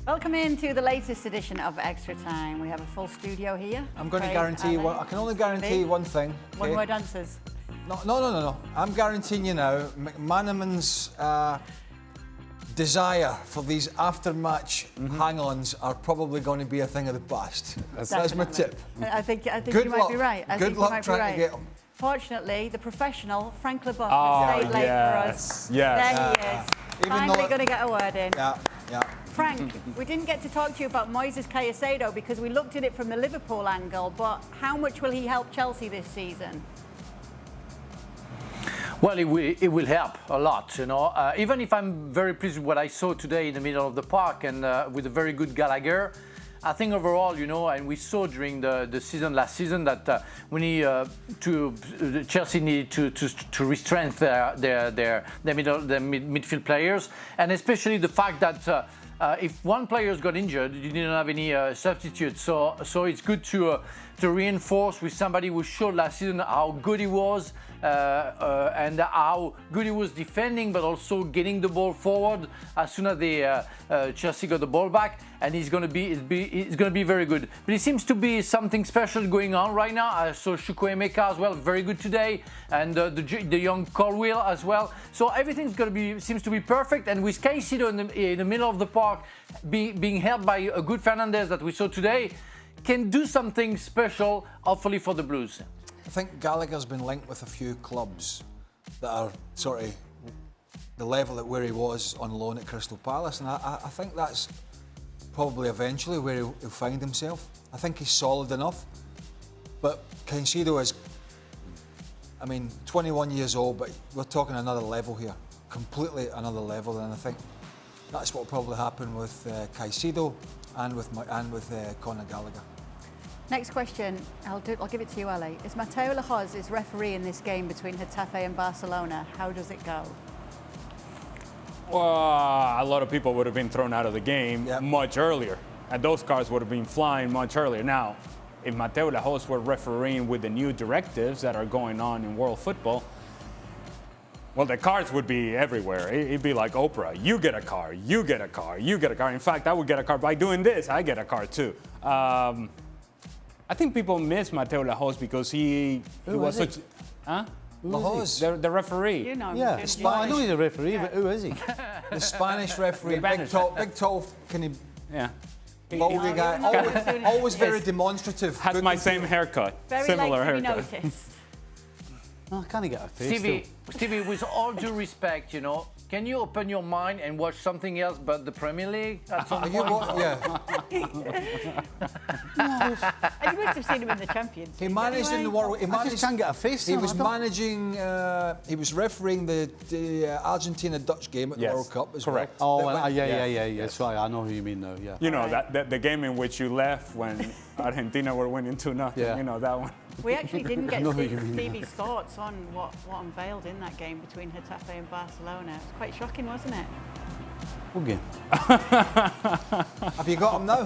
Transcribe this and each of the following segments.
Welcome into the latest edition of Extra Time. We have a full studio here. I'm going to guarantee you one. I can only guarantee you one thing. Okay? One-word answers. No. I'm guaranteeing you now, McManaman's desire for these after-match hang-ons are probably going to be a thing of the past. That's my tip. I think you might be right. Good luck trying to get them. Fortunately, the professional Frank Leboeuf has stayed late for us. Yes. There he is. Finally going to get a word in. Yeah. Frank, we didn't get to talk to you about Moises Caicedo because we looked at it from the Liverpool angle, but how much will he help Chelsea this season? Well, it will help a lot, you know. Even if I'm very pleased with what I saw today in the middle of the park and with a very good Gallagher, I think overall, you know, and we saw during the season last season that we need Chelsea need to restrain their midfield players, and especially the fact that if one player's got injured, you didn't have any substitutes. So it's good to reinforce with somebody who showed last season how good he was and how good he was defending, but also getting the ball forward as soon as Chelsea got the ball back. And he's going to be very good. But it seems to be something special going on right now. I saw Chukwuemeka as well, very good today, and the young Colwill as well. So everything's seems to be perfect. And with Caicedo in the middle of the park, being helped by a good Fernandes that we saw today, can do something special, hopefully for the Blues. I think Gallagher's been linked with a few clubs that are sort of the level at where he was on loan at Crystal Palace, and I think that's probably eventually where he'll find himself. I think he's solid enough, but Caicedo is, 21 years old, but we're talking another level here, completely another level, and I think that's what will probably happen with Caicedo and with Conor Gallagher. Next question, I'll give it to you, Ali. Is Mateu Lahoz is referee in this game between Getafe and Barcelona? How does it go? Well, a lot of people would have been thrown out of the game much earlier, and those cards would have been flying much earlier. Now, if Mateu Lahoz were refereeing with the new directives that are going on in world football, well, the cards would be everywhere. It'd be like Oprah. You get a car, you get a car, you get a car. In fact, I would get a car by doing this. I get a car too. I think people miss Mateu Lahoz because he was such... Huh? Lahoz, the referee. You know, I know he's a referee, but who is he? The Spanish referee, big tall, kind of baldy guy, always very demonstrative. Has my same haircut, very similar haircut. haircut. Oh, I can't get a face. Stevie, with all due respect, you know, can you open your mind and watch something else but the Premier League at some point? You must have seen him in the Champions League. He managed in the World. I just can't get a face. He was managing. He was refereeing the Argentina-Dutch game at the World Cup as Correct. well. Oh, yeah. Sorry, I know who you mean now. Yeah. You know that the game in which you left when Argentina were winning 2-0. Yeah. You know that one. We actually didn't get Stevie's thoughts on what unveiled in that game between Getafe and Barcelona. It was quite shocking, wasn't it? Okay. Have you got him now?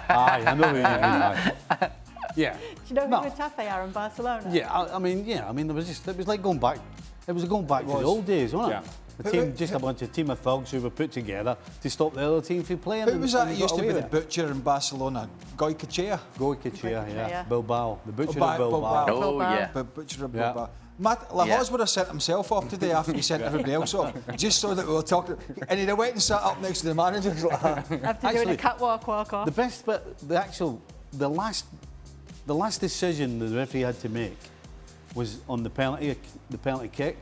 Aye, I know who you mean. Yeah. Do you know who Getafe are in Barcelona? Yeah, I mean, it was like going back. It was going back to the old days, wasn't it? The team, just a bunch of team of thugs who were put together to stop the other team from playing. Who was that? It used to be the butcher in Barcelona. Goycochea. Goycochea, yeah. Bilbao. The butcher of Bilbao. Oh, yeah. Butcher of Bilbao. Lahoz would have sent himself off today after he sent everybody else off, just so that we were talking. And he'd have went and sat up next to the managers like that. After doing a catwalk walk off. The best bit, the last decision the referee had to make was on the penalty kick.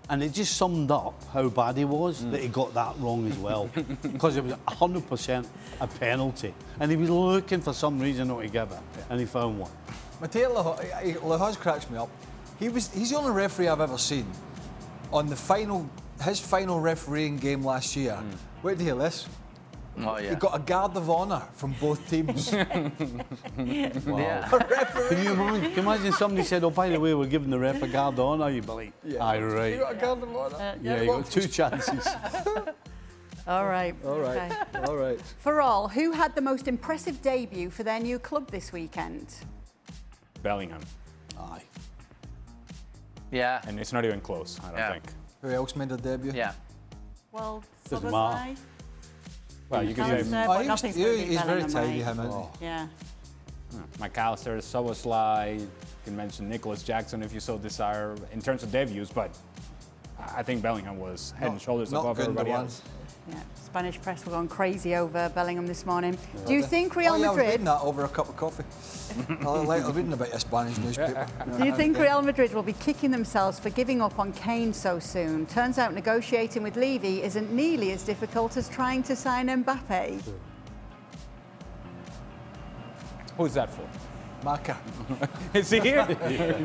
And it just summed up how bad he was that he got that wrong as well. Because it was 100% a penalty. And he was looking for some reason not to give it. And he found one. Mateu Lahoz cracks me up. He's the only referee I've ever seen on his final refereeing game last year. Wait to hear this. Oh, yeah. He got a guard of honour from both teams. Wow. Can you imagine somebody said, oh, by the way, we're giving the ref a guard of honour? You'd be like, aye, right. You got a guard of honour? Yeah, you got 2 chances. All right. All right. For all, who had the most impressive debut for their new club this weekend? Bellingham. Aye. Yeah. And it's not even close, I don't think. Who else made a debut? Yeah. Well, Doesn't matter. Well, you can Alistair, say but nothing's going to be he's very Bellingham, tidy, right? him, isn't he? Yeah. McAllister, Soboslai. You can mention Nicholas Jackson if you so desire in terms of debuts, but I think Bellingham was head and shoulders above everybody else. Yeah, Spanish press were going crazy over Bellingham this morning. Do you think Real I was Madrid? reading that over a cup of coffee. I like reading about a Spanish newspaper. Do you think Real Madrid will be kicking themselves for giving up on Kane so soon? Turns out negotiating with Levy isn't nearly as difficult as trying to sign Mbappe. Who's that for? Maka. Is he here?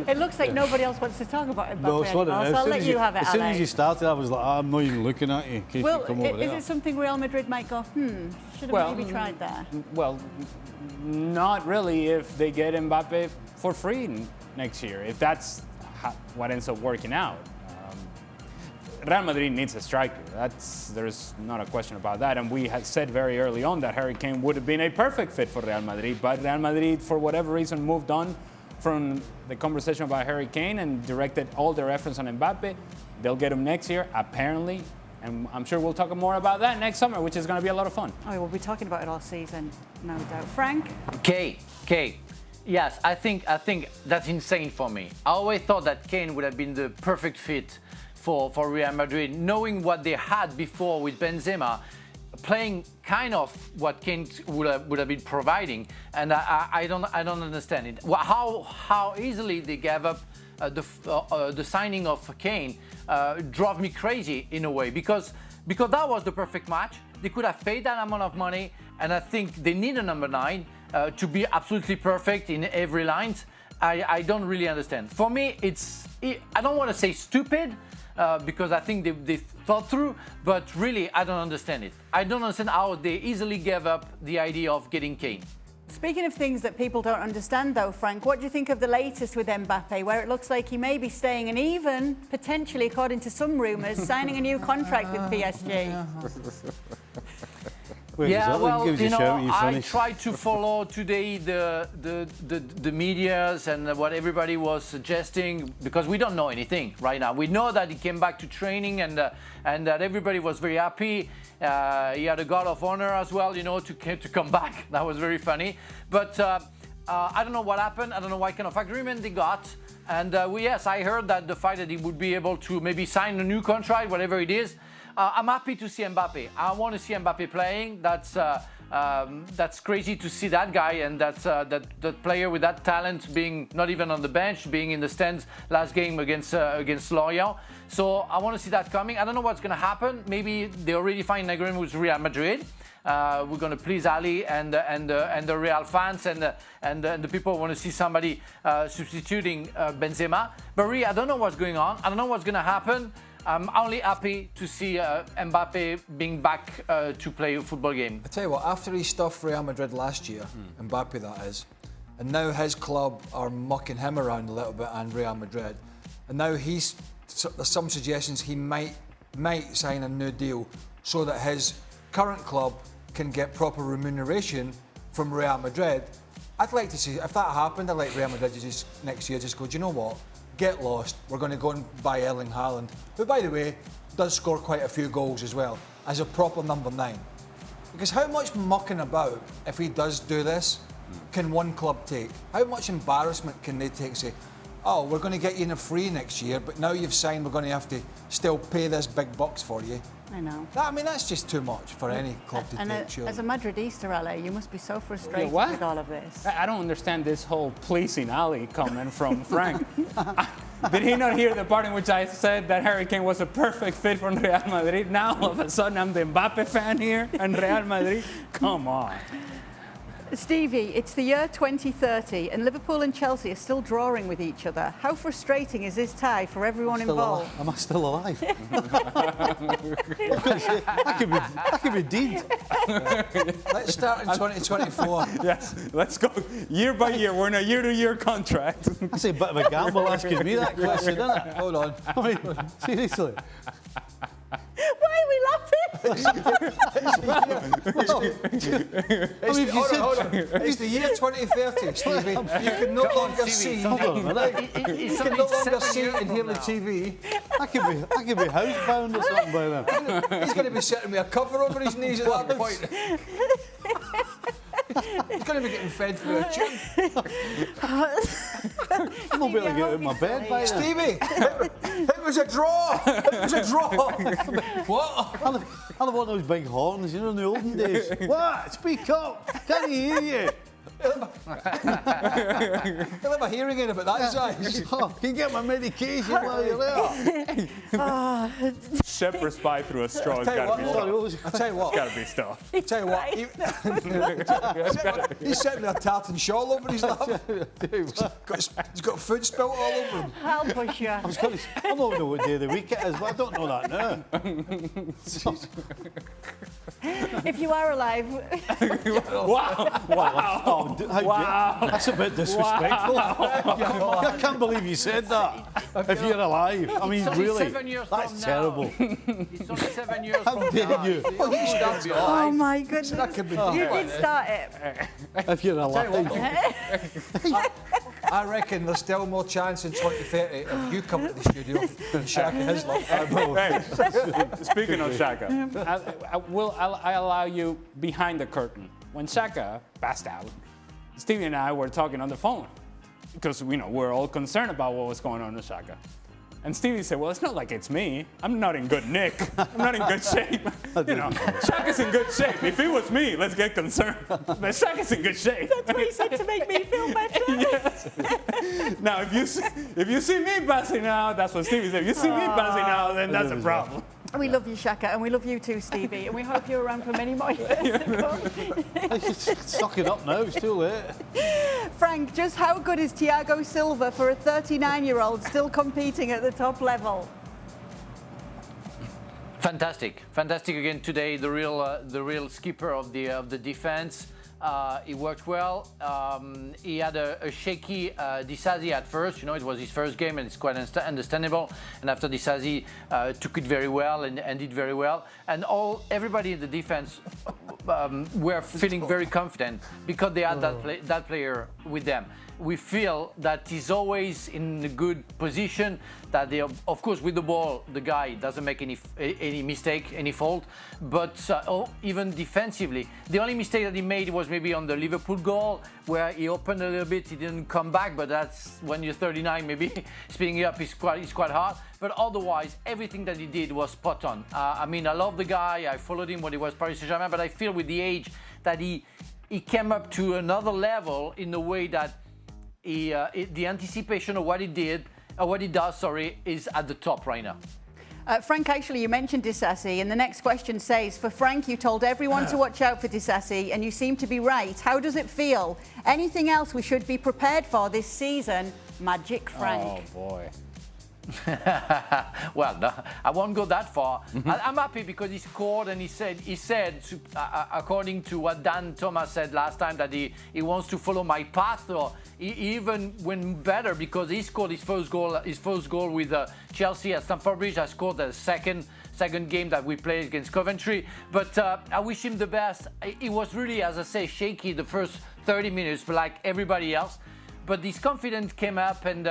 It looks like nobody else wants to talk about Mbappe No, it's what it anymore, is. so I'll let you have it, As soon Ale. as you started, I was like, I'm not even looking at you in case Well, you come over is there. it something Real Madrid might go, should have Well, maybe tried there? Well, not really if they get Mbappe for free next year, if that's what ends up working out. Real Madrid needs a striker. There's not a question about that. And we had said very early on that Harry Kane would have been a perfect fit for Real Madrid, but Real Madrid, for whatever reason, moved on from the conversation about Harry Kane and directed all their efforts on Mbappe. They'll get him next year, apparently. And I'm sure we'll talk more about that next summer, which is going to be a lot of fun. Oh, we'll be talking about it all season, no doubt. Frank? Kane. Yes, I think that's insane for me. I always thought that Kane would have been the perfect fit for Real Madrid, knowing what they had before with Benzema, playing kind of what Kane would have been providing, and I don't understand it. How easily they gave up the signing of Kane drove me crazy in a way, because that was the perfect match. They could have paid that amount of money, and I think they need a number 9 to be absolutely perfect in every line. I don't really understand. For me, I don't want to say stupid, because I think they thought through, but really I don't understand it. I don't understand how they easily gave up the idea of getting Kane. Speaking of things that people don't understand though, Frank, what do you think of the latest with Mbappe, where it looks like he may be staying and even, potentially, according to some rumours, signing a new contract with PSG? Wait, Yeah, well, give us a shout when you I finish. tried to follow today the medias and what everybody was suggesting, because we don't know anything right now. We know that he came back to training and that everybody was very happy. He had a guard of honor as well, to come back. That was very funny. But I don't know what happened. I don't know what kind of agreement they got. And yes, I heard that the fact that he would be able to maybe sign a new contract, whatever it is. I'm happy to see Mbappe. I want to see Mbappe playing. That's crazy to see that guy and that player with that talent being not even on the bench, being in the stands last game against Lorient. So I want to see that coming. I don't know what's going to happen. Maybe they already find an agreement with Real Madrid. We're going to please Ali and the Real fans and the people who want to see somebody substituting Benzema. But really, I don't know what's going on. I don't know what's going to happen. I'm only happy to see Mbappe being back to play a football game. I tell you what, after he stuffed Real Madrid last year, Mbappe that is, and now his club are mucking him around a little bit and Real Madrid, and now there's some suggestions he might sign a new deal so that his current club can get proper remuneration from Real Madrid. I'd like to see, if that happened, I'd like Real Madrid to just next year just go, do you know what? Get lost. We're going to go and buy Erling Haaland, who, by the way, does score quite a few goals as well, as a proper number 9. Because how much mucking about, if he does do this, can one club take? How much embarrassment can they take? Say, oh, we're going to get you in a free next year, but now you've signed, we're going to have to still pay this big bucks for you. I know. That's just too much for any club to take, sure. As a Madridista, Ale, you must be so frustrated what? with all of this. I don't understand this whole pleasing Ali comment from Frank. Did he not hear the part in which I said that Harry Kane was a perfect fit for Real Madrid? Now all of a sudden I'm the Mbappe fan here and Real Madrid? Come on. Stevie, it's the year 2030 and Liverpool and Chelsea are still drawing with each other. How frustrating is this tie for everyone involved? Am I still alive? I could be dead. Let's start in 2024. Yes, let's go year by year. We're in a year-to-year contract. That's a bit of a gamble asking me that question, isn't it? Hold on. I mean, seriously. Why are we laughing? It's the year 2030, Stevie. You can no longer see. Hold on a minute. You can no longer see and hear the TV. I could be housebound or something by then. He's going to be sitting with a cover over his knees at that point. He's going to be getting fed through a tube. I'm not be able to get out of my bed by then. Stevie, it was a draw. It was a draw. What? I'll have one of those big horns, you know, in the olden days. What? Speak up. Can't hear you. He'll have a hearing aid about that size. Oh, can you get my medication while you're there? Shepherd's pie through a straw has got to be stuff. I'll tell you what. It's got to be stuff. I'll tell you what. He's sitting with a tartan shawl over his lap. He's got food spilt all over him. I'll push you. I don't know what day of the week it is, but I don't know that now. If you are alive. Wow. Wow. That's a bit disrespectful. I can't believe you said that. If you're alive. I mean, really. That's terrible. It's only 7 years How from dare now. you? Oh my goodness. That could be You did start it. If you're alive. I reckon there's still more chance in 2030 of you coming to the studio than Shaka his luck. Hey, speaking of Shaka, I allow you behind the curtain. When Shaka passed out, Stevie and I were talking on the phone because we're all concerned about what was going on with Shaka. And Stevie said, well, it's not like it's me. I'm not in good nick. I'm not in good shape. Shaka's in good shape. If it was me, let's get concerned. But Shaka's in good shape. That's what he said to make me feel better. Yes. Now, if you see me passing out, that's what Stevie said. If you see me passing out, then that's a problem. We love you, Shaka, and we love you too, Stevie, and we hope you're around for many more years. Suck it up now, it's too late. Frank, just how good is Thiago Silva for a 39-year-old still competing at the top level? Fantastic again today. The real skipper of the defense. He worked well. He had a shaky Disasi at first. It was his first game, and it's quite understandable. And after Disasi took it very well and did very well, and everybody in the defense were feeling very confident because they had that player with them. We feel that he's always in a good position, that they, of course, with the ball, the guy doesn't make any mistake, any fault, but even defensively. The only mistake that he made was maybe on the Liverpool goal, where he opened a little bit, he didn't come back, but that's when you're 39, maybe speeding it up is quite hard. But otherwise, everything that he did was spot on. I love the guy, I followed him when he was Paris Saint-Germain, but I feel with the age that he came up to another level in the way that the anticipation of what he does, is at the top right now. Frank, actually, you mentioned Disasi, and the next question says, for Frank, you told everyone to watch out for Disasi, and you seem to be right. How does it feel? Anything else we should be prepared for this season? Magic Frank. Oh, boy. Well, no, I won't go that far. I'm happy because he scored, and he said, according to what Dan Thomas said last time, that he wants to follow my path. Or he even went better because he scored his first goal with Chelsea at Stamford Bridge. I scored the second game that we played against Coventry. But I wish him the best. He was really, as I say, shaky the first 30 minutes, but like everybody else. But his confidence came up, and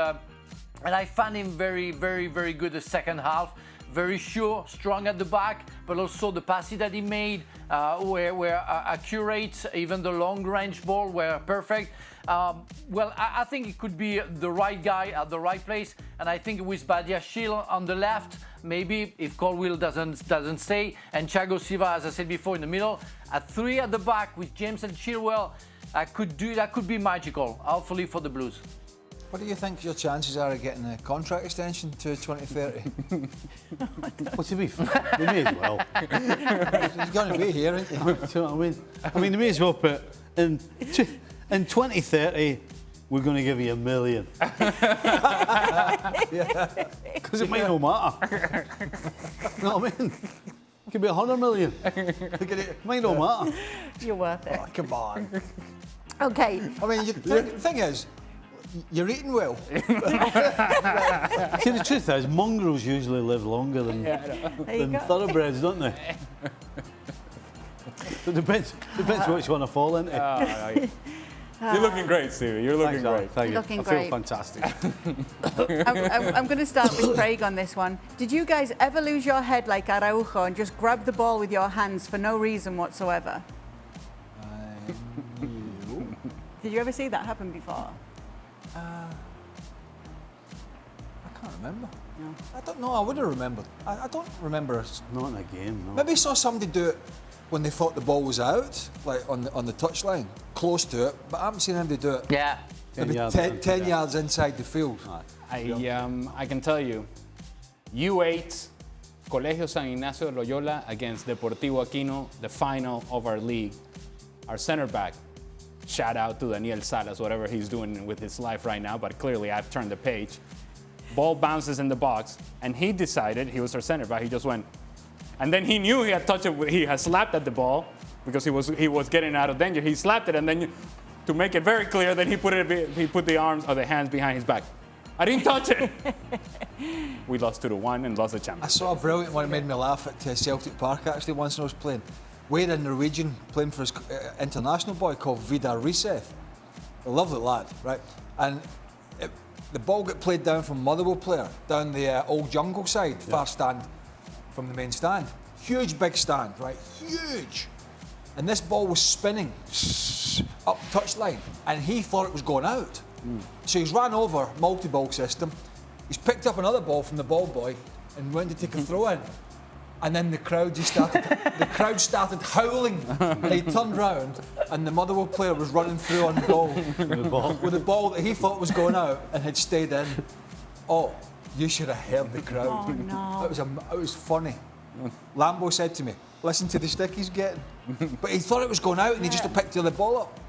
I found him very, very, very good the second half. Very sure, strong at the back, but also the passes that he made were accurate. Even the long-range ball were perfect. I think it could be the right guy at the right place, and I think with Badiashile on the left, maybe if Colwill doesn't stay, and Thiago Silva, as I said before, in the middle, at 3 at the back with James and Chilwell, that could be magical, hopefully for the Blues. What do you think your chances are of getting a contract extension to 2030? Well, to be fair, they may as well. He's going to be here, isn't he? Do you know what I mean? They may as well put in 2030. We're going to give you $1 million. Because it might not matter. You know what I mean? It could be 100 million. It might not matter. You're worth it. Oh, come on. Okay. I mean, the thing is, You're eating well. See, the truth is, mongrels usually live longer than thoroughbreds, don't they? So it depends which one I fall into. You're looking great, Stevie. You're looking great. Thank you. Looking I great. feel fantastic. I'm going to start with Craig on this one. Did you guys ever lose your head like Araújo and just grab the ball with your hands for no reason whatsoever? Did you ever see that happen before? I can't remember. No. I don't know. I would have remembered. I don't remember. Not in a game, no. Maybe saw somebody do it when they thought the ball was out, like on the touchline, close to it. But I haven't seen anybody do it. Yeah. Maybe 10 yards inside the field. I can tell you, U8, Colegio San Ignacio de Loyola against Deportivo Aquino, the final of our league. Our center back, shout out to Daniel Salas, whatever he's doing with his life right now, but clearly I've turned the page. Ball bounces in the box, and he decided, he was our center back, he just went, and then he knew he had touched it, he had slapped at the ball because he was getting out of danger. He slapped it, and then to make it very clear, then he put the arms or the hands behind his back. I didn't touch it. We lost 2-1 and lost the I championship. saw a brilliant one that made me laugh at Celtic Park actually once when I was playing. We had a Norwegian playing for his international boy called Vidar Riseth. A lovely lad, right? And the ball got played down from Motherwell player down the old jungle side, far stand from the main stand. Huge big stand, right? Huge. And this ball was spinning up touchline, and he thought it was going out. So he's ran over multi-ball system. He's picked up another ball from the ball boy and went to take a throw in. And then the crowd started howling. And he turned round, and the Motherwell player was running through on the ball with a ball that he thought was going out and had stayed in. Oh, you should have heard the crowd. Oh, no. It was funny. Lambo said to me, "Listen to the stick he's getting." But he thought it was going out, and he just picked the other ball up,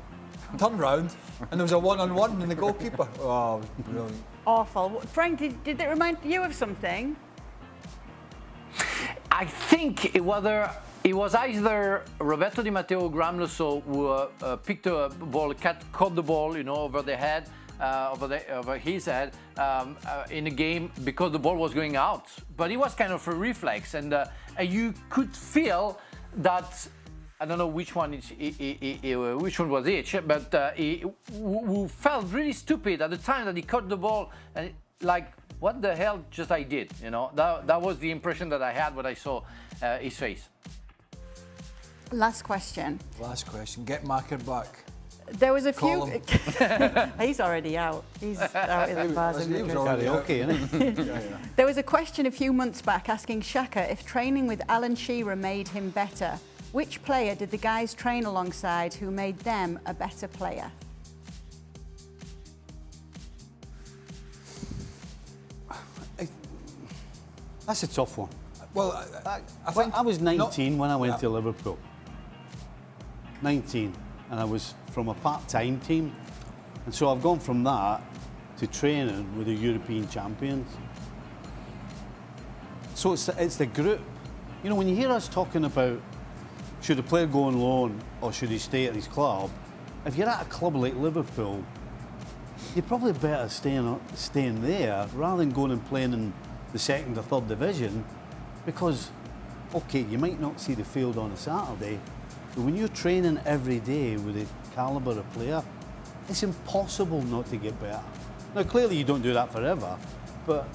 turned round, and there was a one-on-one in the goalkeeper. Oh, it was brilliant. Awful. Frank, did it remind you of something? I think it was either Roberto Di Matteo or Graham Lusso who picked a ball, caught the ball, over the head, over his head in a game because the ball was going out. But it was kind of a reflex, and you could feel that. I don't know which one which one was each, but he felt really stupid at the time that he caught the ball, and like, what the hell just I did, That was the impression that I had when I saw his face. Last question. Get Macker back. There was a Call few. He's already out. He's out in the bars. He was already Okay, isn't it? There was a question a few months back asking Xhaka if training with Alan Shearer made him better. Which player did the guys train alongside who made them a better player? That's a tough one. Well, I think I was 19 when I went to Liverpool. 19, and I was from a part-time team, and so I've gone from that to training with the European champions. So it's the group. When you hear us talking about should a player go on loan or should he stay at his club, if you're at a club like Liverpool, you're probably better staying there rather than going and playing in the second or third division, because, okay, you might not see the field on a Saturday, but when you're training every day with the calibre of player, it's impossible not to get better. Now, clearly you don't do that forever, but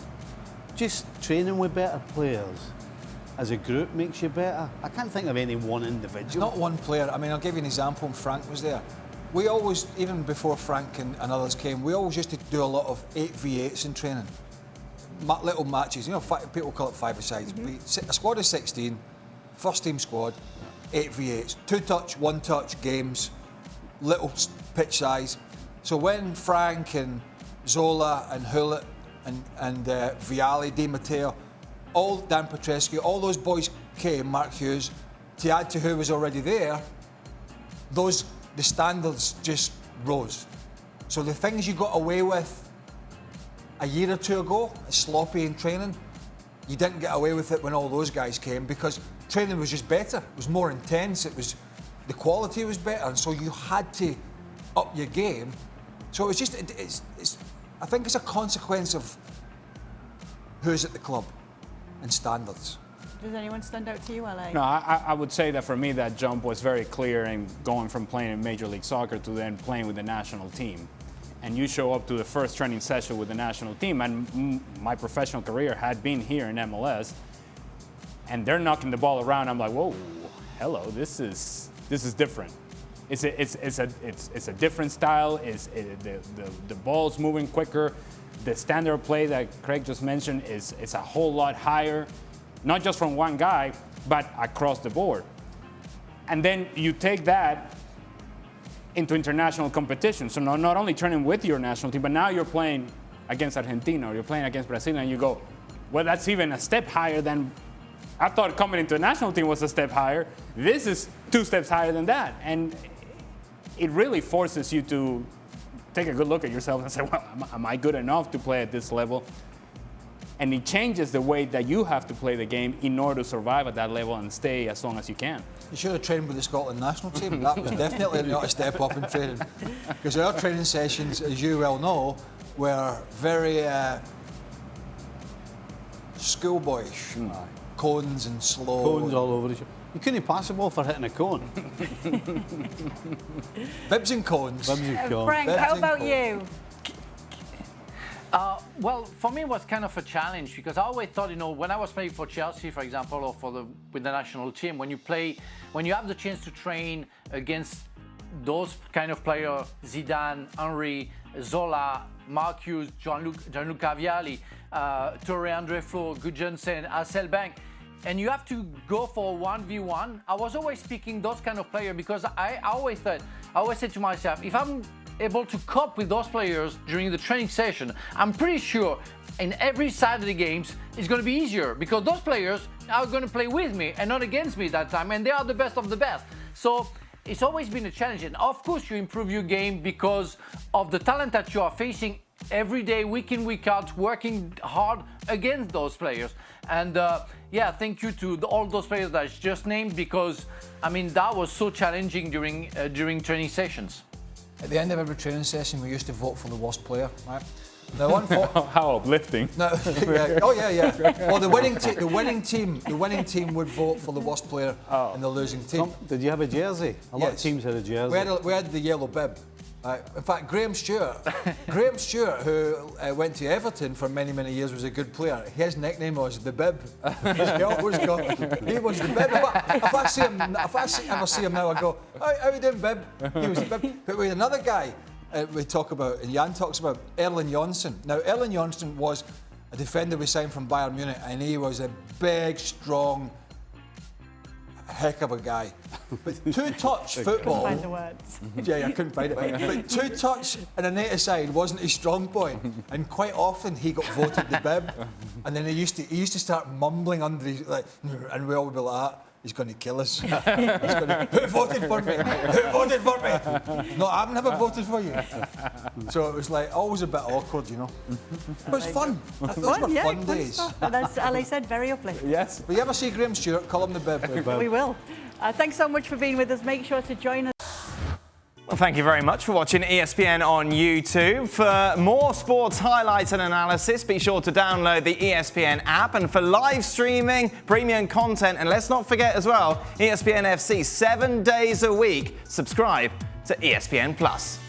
just training with better players as a group makes you better. I can't think of any one individual. It's not one player. I mean, I'll give you an example when Frank was there. We always, even before Frank and others came, we always used to do a lot of 8v8s in training. Little matches, people call it 5-a-sides. A squad of 16, first team squad, 8v8s, 2-touch, 1-touch games, little pitch size. So when Frank and Zola and Hullet and Vialli, Di Matteo, Dan Petrescu, all those boys came, Mark Hughes, to add to who was already there, the standards just rose. So the things you got away with a year or two ago, sloppy in training, you didn't get away with it when all those guys came, because training was just better. It was more intense. The quality was better, and so you had to up your game. So it's I think it's a consequence of who's at the club and standards. Does anyone stand out to you, LA? No, I would say that for me that jump was very clear in going from playing in Major League Soccer to then playing with the national team. And you show up to the first training session with the national team, and my professional career had been here in MLS, and they're knocking the ball around. I'm like, whoa, hello, this is different. It's a different style. The ball's moving quicker. The standard of play that Craig just mentioned is a whole lot higher, not just from one guy, but across the board. And then you take that into international competition. So not only training with your national team, but now you're playing against Argentina or you're playing against Brazil, and you go, well, that's even a step higher than, I thought coming into the national team was a step higher. This is 2 steps higher than that. And it really forces you to take a good look at yourself and say, well, am I good enough to play at this level? And it changes the way that you have to play the game in order to survive at that level and stay as long as you can. You should have trained with the Scotland national team. That was definitely not a step up in training. Because our training sessions, as you well know, were very schoolboyish. Cones and slow. Cones all over the shop. You couldn't pass the ball for hitting a cone. Bibs and cones. Bibs and cones. Frank, how about you? Well, for me, it was kind of a challenge because I always thought, when I was playing for Chelsea, for example, or with the national team, when you have the chance to train against those kind of players, Zidane, Henry, Zola, Marcus, Gianluca Vialli, Torre Andre Flo, Gudjonsen, Hasselbank, and you have to go for 1v1. I was always picking those kind of players because I always said to myself, if I'm able to cope with those players during the training session, I'm pretty sure in every side of the games it's going to be easier because those players are going to play with me and not against me that time, and they are the best of the best. So it's always been a challenge, and of course you improve your game because of the talent that you are facing every day, week in, week out, working hard against those players. And thank you to all those players that I just named because that was so challenging during training sessions. At the end of every training session, we used to vote for the worst player, right? How uplifting! No, yeah. Oh yeah. Well, the winning team would vote for the worst player in the losing team. Did you have a jersey? A lot of teams had a jersey. We had the yellow bib. In fact, Graham Stewart, who went to Everton for many, many years, was a good player. His nickname was the Bib. He always got. He was the Bib. If I ever see him now, I go, how you doing, Bib? He was the Bib. But we had another guy we talk about, and Jan talks about, Erling Jonsson. Now, Erling Jonsson was a defender we signed from Bayern Munich, and he was a big, strong, heck of a guy. But two-touch football. Couldn't find the words. Yeah, I couldn't find it. But two-touch and a net aside wasn't his strong point, and quite often he got voted the Bib, and then he used to start mumbling under his and we all would be like, he's going to kill us. Who voted for me? Who voted for me? No, I've never voted for you. So it was always a bit awkward, But it's fun. Those were fun days. And as Ali said, very uplifting. Yes. If you ever see Graham Stewart, call him the Bib. We will. Thanks so much for being with us. Make sure to join us. Well, thank you very much for watching ESPN on YouTube. For more sports highlights and analysis, be sure to download the ESPN app. And for live streaming, premium content, and let's not forget as well, ESPN FC 7 days a week. Subscribe to ESPN Plus.